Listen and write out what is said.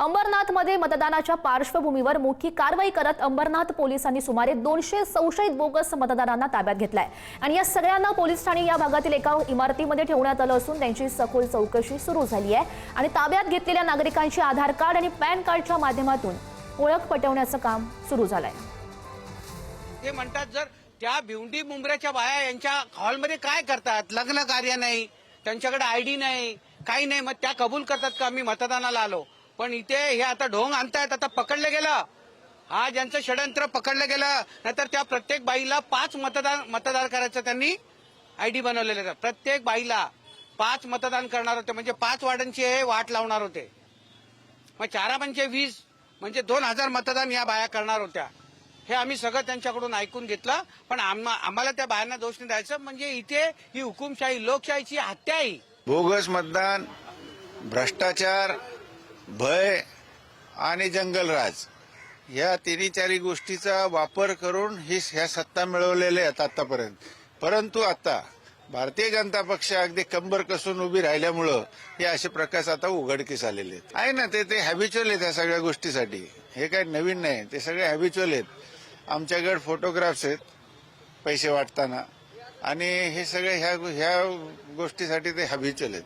अंबरनाथमध्ये मतदानाच्या पार्श्वभूमीवर मोठी कारवाई करत अंबरनाथ पोलिसांनी सुमारे 200 संशयित बोगस मतदारांना ताब्यात घेतलाय आणि या सगळ्यांना पोलीस ठाणे या भागातील एका इमारतीमध्ये ठेवण्यात आलं असून त्यांची सखोल चौकशी सुरू झाली आहे आणि ताब्यात घेतलेल्या नागरिकांची आधार कार्ड आणि पॅन कार्डच्या माध्यमातून ओळख पटवण्याचं काम सुरू झालंय। ते म्हणतात जर त्या भिवंडी मुंबऱ्याच्या बाया यांच्या हॉलमध्ये काय करतात, लग्न कार्य नाही, त्यांच्याकडे आयडी नाही, काही नाही, मग त्या कबूल करतात का आम्ही मतदानाला आलो। पण इथे हे आता ढोंग आणतायत, आता पकडलं गेलं, हा ज्यांचं षडयंत्र पकडलं गेलं, नाहीतर त्या प्रत्येक बाईला 5 मतदार करायचं त्यांनी आयडी बनवलेलं आहे। प्रत्येक बाईला 5 मतदान करणार होते, म्हणजे 5 वार्डांची हे वाट लावणार होते। मग 4 पंचे 20 म्हणजे 2000 मतदान या बाया करणार होत्या। हे आम्ही सगळं त्यांच्याकडून ऐकून घेतलं, पण आम्हाला त्या बायांना दोष नाही द्यायचं। म्हणजे इथे ही हुकुमशाही, लोकशाहीची हत्या आहे। बोगस मतदान, भ्रष्टाचार, भय आणि जंगलराज या 3-4 गोष्टीचा वापर करून ह्या सत्ता मिळवलेल्या आहेत आतापर्यंत। परंतु आता भारतीय जनता पक्ष अगदी कंबर कसून उभी राहिल्यामुळं हे असे प्रकार आता उघडकीस आलेले आहेत। आहे ना, ते हॅबिच्युअल आहेत या सगळ्या गोष्टीसाठी, हे काही नवीन नाही, ते सगळे हॅबिच्युअल आहेत। आमच्याकडे फोटोग्राफ्स आहेत पैसे वाटताना, आणि हे सगळे ह्या गोष्टीसाठी ते हॅबिच्युअल आहेत।